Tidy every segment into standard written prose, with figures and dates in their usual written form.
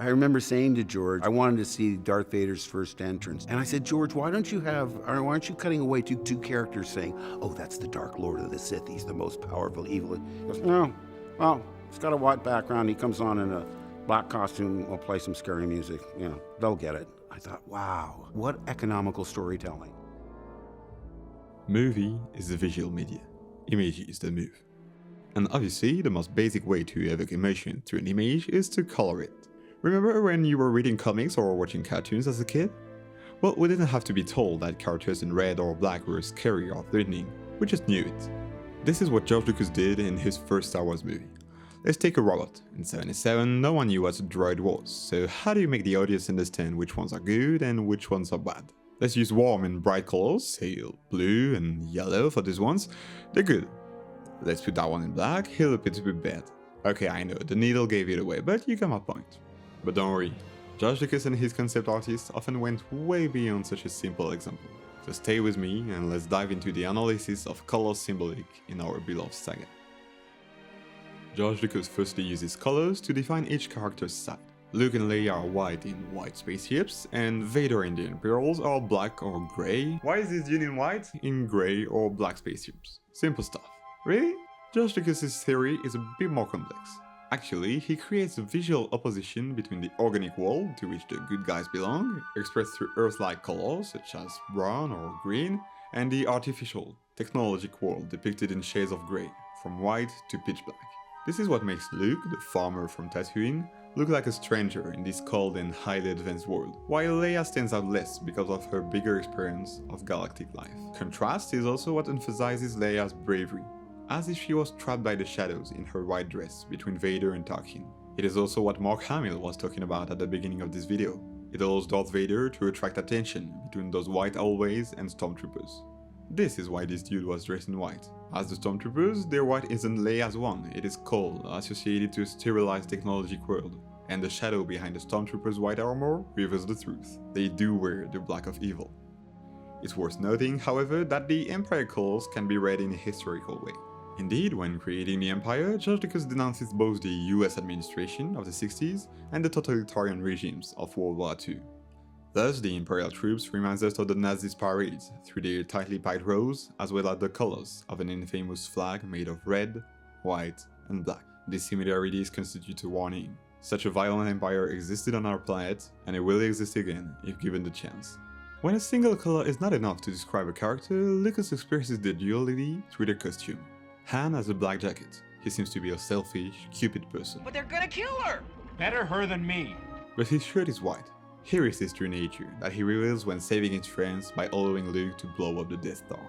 I remember saying to George, I wanted to see Darth Vader's first entrance. And I said, George, why aren't you cutting away two characters saying, oh, that's the Dark Lord of the Sith, he's the most powerful evil. He goes, no, well, he's got a white background, he comes on in a black costume, we'll play some scary music, they'll get it. I thought, wow, what economical storytelling. Movie is the visual media. Image is the move. And obviously, the most basic way to evoke emotion through an image is to color it. Remember when you were reading comics or watching cartoons as a kid? Well, we didn't have to be told that characters in red or black were scary or threatening, we just knew it. This is what George Lucas did in his first Star Wars movie. Let's take a robot. In 77, no one knew what a droid was, so how do you make the audience understand which ones are good and which ones are bad? Let's use warm and bright colors, say blue and yellow for these ones, they're good. Let's put that one in black, he'll appear to be bad. Okay, I know, the needle gave it away, but you get my point. But don't worry, George Lucas and his concept artists often went way beyond such a simple example. So stay with me and let's dive into the analysis of color symbolic in our beloved saga. George Lucas firstly uses colors to define each character's side. Luke and Leia are white in white spaceships, and Vader and the Imperials are black or grey. Why is this Dune in white? In grey or black spaceships. Simple stuff. Really? George Lucas's theory is a bit more complex. Actually, he creates a visual opposition between the organic world, to which the good guys belong, expressed through Earth-like colors such as brown or green, and the artificial, technologic world depicted in shades of grey, from white to pitch black. This is what makes Luke, the farmer from Tatooine, look like a stranger in this cold and highly advanced world, while Leia stands out less because of her bigger experience of galactic life. Contrast is also what emphasizes Leia's bravery, as if she was trapped by the shadows in her white dress between Vader and Tarkin. It is also what Mark Hamill was talking about at the beginning of this video. It allows Darth Vader to attract attention between those white always and stormtroopers. This is why this dude was dressed in white. As the stormtroopers, their white isn't Leia's one, it is cold, associated to a sterilized technologic world. And the shadow behind the stormtroopers' white armor reveals the truth. They do wear the black of evil. It's worth noting, however, that the Empire colors can be read in a historical way. Indeed, when creating the Empire, George Lucas denounces both the US administration of the 60s and the totalitarian regimes of World War II. Thus, the Imperial troops reminds us of the Nazis' parades through their tightly packed rows, as well as the colors of an infamous flag made of red, white, and black. These similarities constitute a warning. Such a violent empire existed on our planet, and it will exist again if given the chance. When a single color is not enough to describe a character, Lucas expresses the duality through their costume. Han has a black jacket. He seems to be a selfish, cupid person. But they're gonna kill her! Better her than me. But his shirt is white. Here is his true nature, that he reveals when saving his friends by allowing Luke to blow up the Death Star.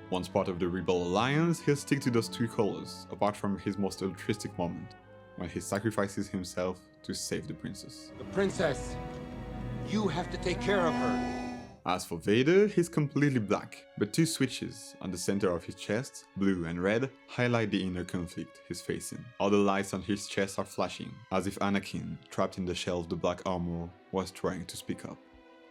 Once part of the Rebel Alliance, he'll stick to those two colors, apart from his most altruistic moment, when he sacrifices himself to save the princess. The princess! You have to take care of her! As for Vader, he's completely black, but two switches on the center of his chest, blue and red, highlight the inner conflict he's facing. All the lights on his chest are flashing, as if Anakin, trapped in the shell of the black armor, was trying to speak up.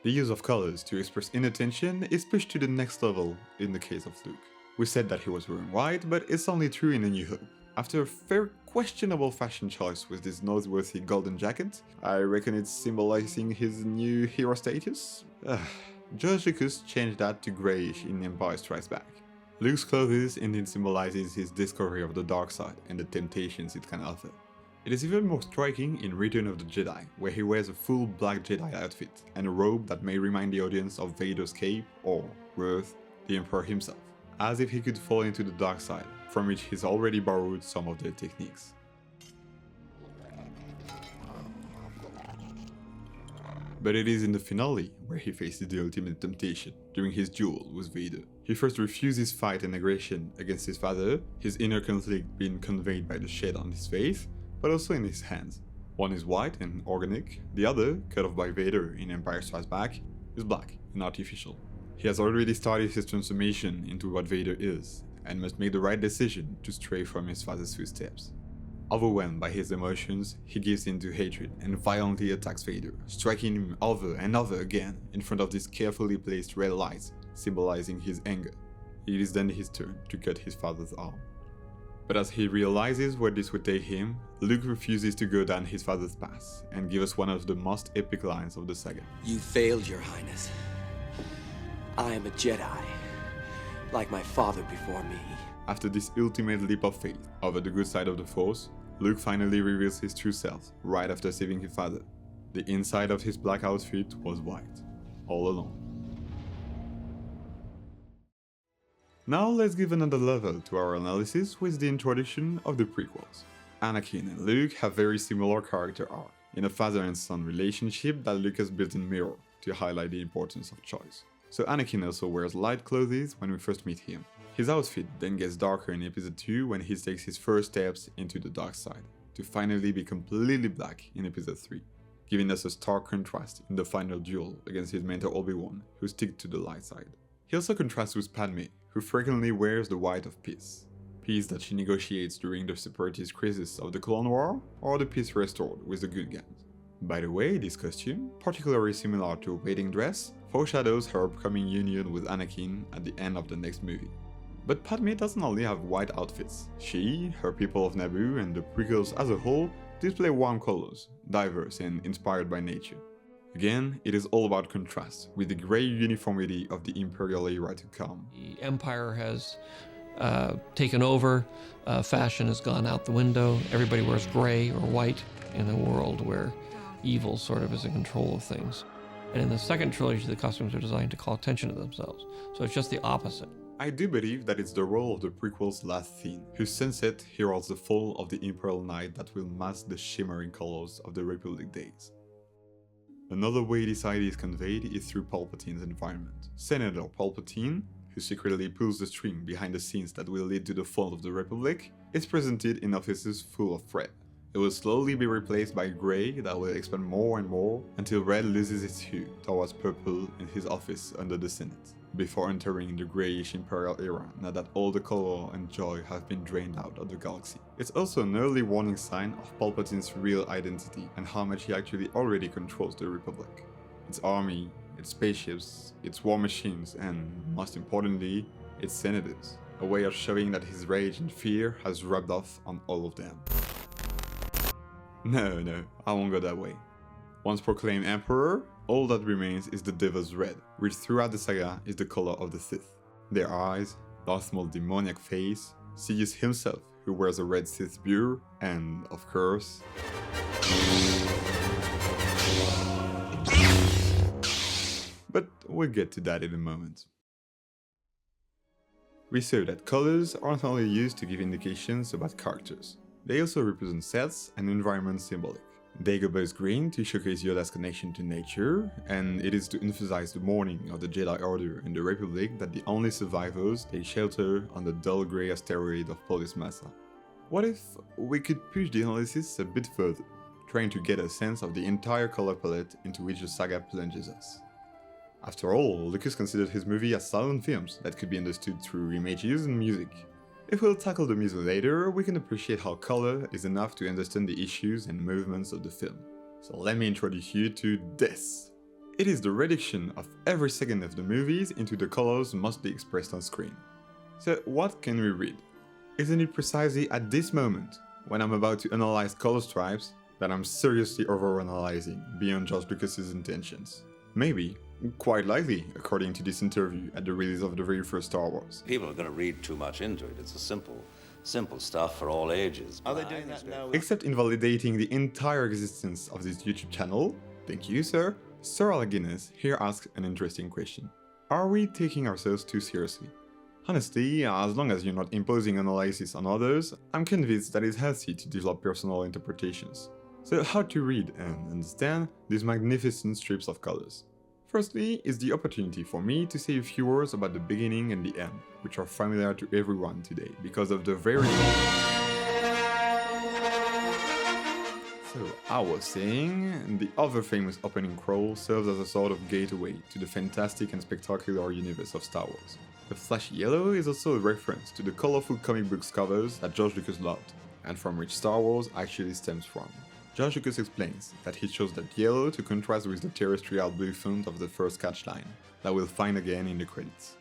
The use of colors to express inner tension is pushed to the next level in the case of Luke. We said that he was wearing white, but it's only true in A New Hope. After a fair questionable fashion choice with this noteworthy golden jacket, I reckon it's symbolizing his new hero status? George Lucas changed that to greyish in Empire Strikes Back. Luke's clothes indeed symbolizes his discovery of the dark side and the temptations it can offer. It is even more striking in Return of the Jedi, where he wears a full black Jedi outfit and a robe that may remind the audience of Vader's cape or, worse, the Emperor himself, as if he could fall into the dark side, from which he's already borrowed some of their techniques. But it is in the finale where he faces the ultimate temptation, during his duel with Vader. He first refuses fight and aggression against his father, his inner conflict being conveyed by the shed on his face, but also in his hands. One is white and organic, the other, cut off by Vader in Empire Strikes Back, is black and artificial. He has already started his transformation into what Vader is, and must make the right decision to stray from his father's footsteps. Overwhelmed by his emotions, he gives in to hatred and violently attacks Vader, striking him over and over again in front of these carefully placed red lights, symbolizing his anger. It is then his turn to cut his father's arm. But as he realizes where this would take him, Luke refuses to go down his father's path and gives us one of the most epic lines of the saga. You failed, Your Highness. I am a Jedi, like my father before me. After this ultimate leap of faith over the good side of the Force, Luke finally reveals his true self right after saving his father. The inside of his black outfit was white, all along. Now let's give another level to our analysis with the introduction of the prequels. Anakin and Luke have very similar character arc, in a father and son relationship that Lucas built in Mirror to highlight the importance of choice. So Anakin also wears light clothes when we first meet him. His outfit then gets darker in episode 2 when he takes his first steps into the dark side, to finally be completely black in episode 3, giving us a stark contrast in the final duel against his mentor Obi-Wan, who sticks to the light side. He also contrasts with Padme, who frequently wears the white of peace. Peace that she negotiates during the separatist crisis of the Clone War, or the peace restored with the good guys. By the way, this costume, particularly similar to a wedding dress, foreshadows her upcoming union with Anakin at the end of the next movie. But Padme doesn't only have white outfits. She, her people of Naboo, and the prequels as a whole display warm colors, diverse and inspired by nature. Again, it is all about contrast, with the grey uniformity of the Imperial era to come. The Empire has taken over, fashion has gone out the window, everybody wears gray or white in a world where evil sort of is in control of things. And in the second trilogy, the costumes are designed to call attention to themselves. So it's just the opposite. I do believe that it's the role of the prequel's last scene, whose sunset heralds the fall of the Imperial Night that will mask the shimmering colors of the Republic days. Another way this idea is conveyed is through Palpatine's environment. Senator Palpatine, who secretly pulls the string behind the scenes that will lead to the fall of the Republic, is presented in offices full of red. It will slowly be replaced by grey that will expand more and more until red loses its hue towards purple in his office under the Senate, before entering the greyish Imperial era now that all the color and joy have been drained out of the galaxy. It's also an early warning sign of Palpatine's real identity and how much he actually already controls the Republic. Its army, its spaceships, its war machines, and, most importantly, its senators. A way of showing that his rage and fear has rubbed off on all of them. No, I won't go that way. Once proclaimed Emperor, all that remains is the Devil's Red, which throughout the saga is the color of the Sith. Their eyes, Darth Maul's demoniac face, Sidious himself who wears a red Sith beard, and, of course... But we'll get to that in a moment. We saw that colors aren't only used to give indications about characters. They also represent sets and environment symbolic. Dagobah's green to showcase Yoda's connection to nature, and it is to emphasize the mourning of the Jedi Order and the Republic that the only survivors take shelter on the dull grey asteroid of Polis Massa. What if we could push the analysis a bit further, trying to get a sense of the entire color palette into which the saga plunges us? After all, Lucas considered his movie as silent films that could be understood through images and music. If we'll tackle the music later, we can appreciate how color is enough to understand the issues and movements of the film. So let me introduce you to this. It is the reduction of every second of the movies into the colors mostly expressed on screen. So what can we read? Isn't it precisely at this moment, when I'm about to analyze color stripes, that I'm seriously overanalyzing beyond George Lucas's intentions? Maybe. Quite likely, according to this interview at the release of the very first Star Wars. People are going to read too much into it. It's a simple stuff for all ages. Are they doing that now? Except invalidating the entire existence of this YouTube channel, thank you sir, Sir Alec Guinness here asks an interesting question. Are we taking ourselves too seriously? Honestly, as long as you're not imposing analysis on others, I'm convinced that it's healthy to develop personal interpretations. So how to read and understand these magnificent strips of colors? Firstly, is the opportunity for me to say a few words about the beginning and the end, which are familiar to everyone today, because of the very... So, I was saying, the other famous opening crawl serves as a sort of gateway to the fantastic and spectacular universe of Star Wars. The flashy yellow is also a reference to the colorful comic books covers that George Lucas loved, and from which Star Wars actually stems from. George Lucas explains that he chose that yellow to contrast with the terrestrial blue font of the first catch line, that we'll find again in the credits.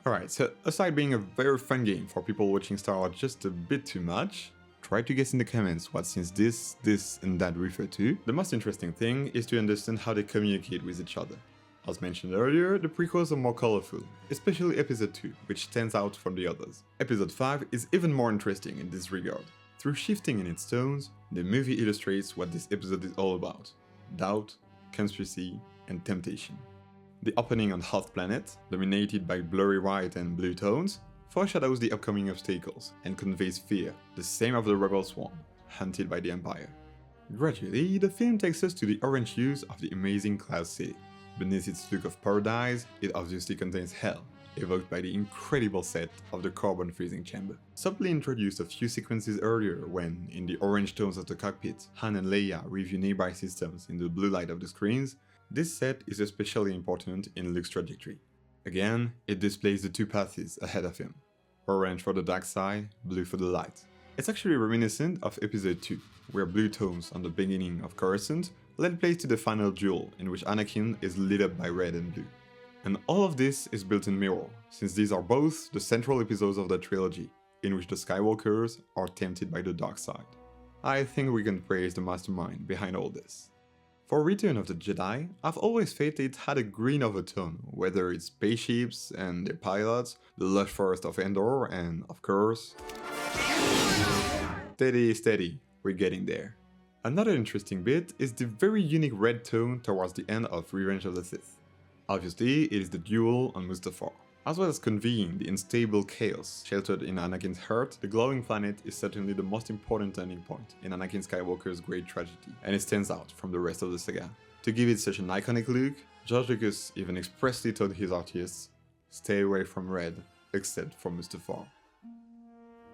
Alright, so aside being a very fun game for people watching Star Wars just a bit too much, try to guess in the comments what scenes this and that refer to. The most interesting thing is to understand how they communicate with each other. As mentioned earlier, the prequels are more colorful, especially Episode 2, which stands out from the others. Episode 5 is even more interesting in this regard. Through shifting in its tones, the movie illustrates what this episode is all about: doubt, conspiracy, and temptation. The opening on Hoth Planet, dominated by blurry white and blue tones, foreshadows the upcoming obstacles and conveys fear, the same of the rebel swarm, hunted by the Empire. Gradually, the film takes us to the orange hues of the amazing Cloud City. Beneath its look of paradise, it obviously contains hell, evoked by the incredible set of the carbon freezing chamber. Subtly introduced a few sequences earlier when, in the orange tones of the cockpit, Han and Leia review nearby systems in the blue light of the screens, this set is especially important in Luke's trajectory. Again, it displays the two paths ahead of him: orange for the dark side, blue for the light. It's actually reminiscent of Episode 2, where blue tones on the beginning of Coruscant lend place to the final duel in which Anakin is lit up by red and blue. And all of this is built in mirror, since these are both the central episodes of the trilogy, in which the Skywalkers are tempted by the dark side. I think we can praise the mastermind behind all this. For Return of the Jedi, I've always felt it had a green overtone, whether it's spaceships and their pilots, the lush forest of Endor, and, of course... Steady, we're getting there. Another interesting bit is the very unique red tone towards the end of Revenge of the Sith. Obviously, it is the duel on Mustafar. As well as conveying the unstable chaos sheltered in Anakin's heart, the glowing planet is certainly the most important turning point in Anakin Skywalker's great tragedy, and it stands out from the rest of the saga. To give it such an iconic look, George Lucas even expressly told his artists, stay away from red, except for Mustafar.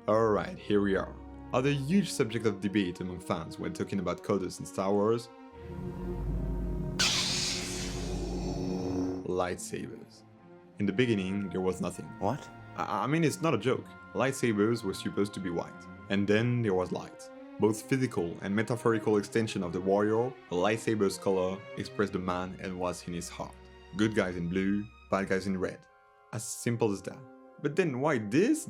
Alright, here we are. Other huge subject of debate among fans when talking about coders in Star Wars: lightsabers. In the beginning, there was nothing. What? I mean, it's not a joke. Lightsabers were supposed to be white. And then there was light. Both physical and metaphorical extension of the warrior, a lightsaber's color expressed the man and what's in his heart. Good guys in blue, bad guys in red. As simple as that. But then why this,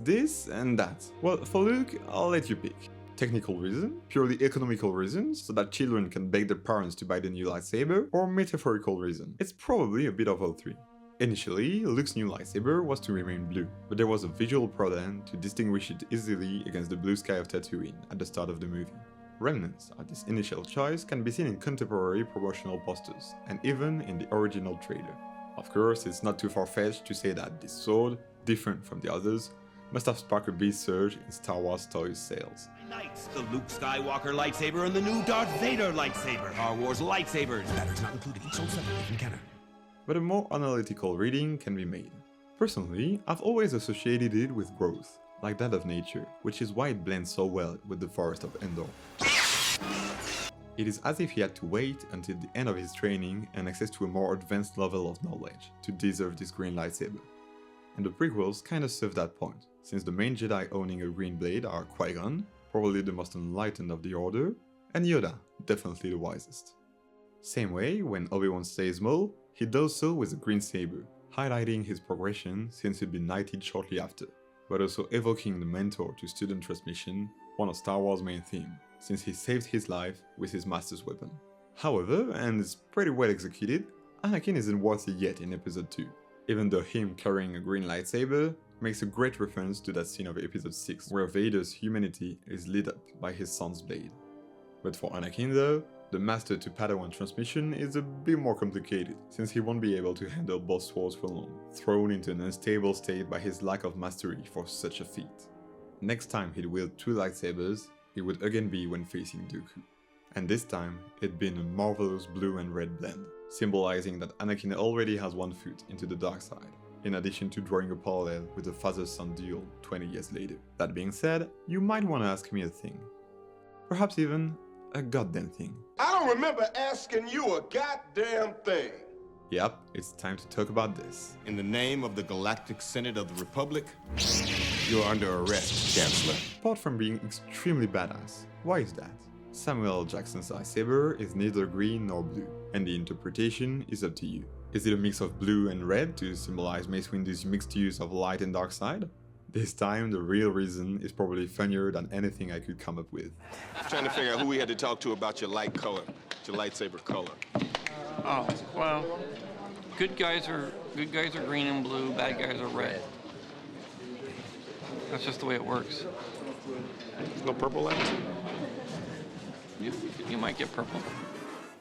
and that? Well, for Luke, I'll let you pick. Technical reason, purely economical reasons, so that children can beg their parents to buy the new lightsaber, or metaphorical reason. It's probably a bit of all three. Initially, Luke's new lightsaber was to remain blue, but there was a visual problem to distinguish it easily against the blue sky of Tatooine at the start of the movie. Remnants of this initial choice can be seen in contemporary promotional posters, and even in the original trailer. Of course, it's not too far-fetched to say that this sword, different from the others, must have sparked a big surge in Star Wars toys sales. Knights, the Luke Skywalker lightsaber and the new Darth Vader lightsaber. Star Wars lightsabers. Batteries not included. Each sold separately from Kenner. But a more analytical reading can be made. Personally, I've always associated it with growth, like that of nature, which is why it blends so well with the forest of Endor. It is as if he had to wait until the end of his training and access to a more advanced level of knowledge to deserve this green lightsaber. And the prequels kinda serve that point, since the main Jedi owning a green blade are Qui-Gon, probably the most enlightened of the Order, and Yoda, definitely the wisest. Same way, when Obi-Wan slays Maul, he does so with a green saber, highlighting his progression since he'd been knighted shortly after, but also evoking the mentor to student transmission, one of Star Wars' main themes, since he saved his life with his master's weapon. However, and it's pretty well executed, Anakin isn't worthy yet in Episode 2, even though him carrying a green lightsaber makes a great reference to that scene of Episode 6, where Vader's humanity is lit up by his son's blade. But for Anakin though, the Master to Padawan transmission is a bit more complicated, since he won't be able to handle both swords for long, thrown into an unstable state by his lack of mastery for such a feat. Next time he'd wield two lightsabers, it would again be when facing Dooku. And this time, it'd been a marvelous blue and red blend, symbolizing that Anakin already has one foot into the dark side, in addition to drawing a parallel with the father-son duel 20 years later. That being said, you might want to ask me a thing. Perhaps even a goddamn thing. I don't remember asking you a goddamn thing. Yep, it's time to talk about this. In the name of the Galactic Senate of the Republic, you're under arrest, Chancellor. Apart from being extremely badass, why is that? Samuel L. Jackson's lightsaber is neither green nor blue, and the interpretation is up to you. Is it a mix of blue and red to symbolize Mace Windu's mixed use of light and dark side? This time, the real reason is probably funnier than anything I could come up with. Trying to figure out who we had to talk to about your light color, your lightsaber color. Oh, well, good guys are green and blue, bad guys are red. That's just the way it works. No purple lights? You might get purple.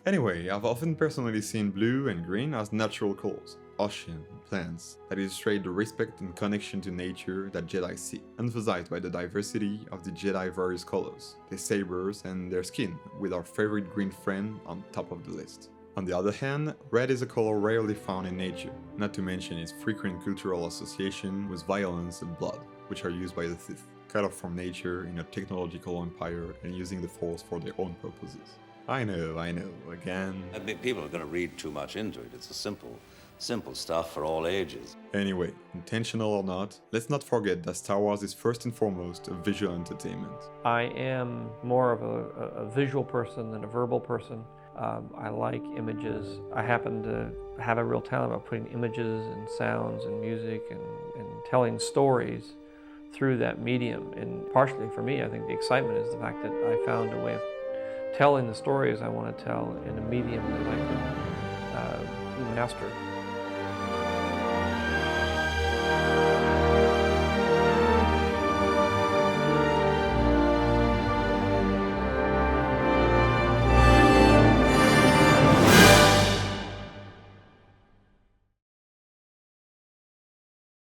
Anyway, I've often personally seen blue and green as natural colors, ocean, plants, that illustrate the respect and connection to nature that Jedi see, emphasized by the diversity of the Jedi various colors, their sabers and their skin, with our favorite green friend on top of the list. On the other hand, red is a color rarely found in nature, not to mention its frequent cultural association with violence and blood, which are used by the Sith, cut off from nature in a technological empire and using the Force for their own purposes. I know, again. I mean, people are going to read too much into it. It's a simple stuff for all ages. Anyway, intentional or not, let's not forget that Star Wars is first and foremost a visual entertainment. I am more of a visual person than a verbal person. I like images. I happen to have a real talent about putting images and sounds and music and telling stories through that medium. And partially for me, I think the excitement is the fact that I found a way of telling the stories I want to tell in a medium that I can master.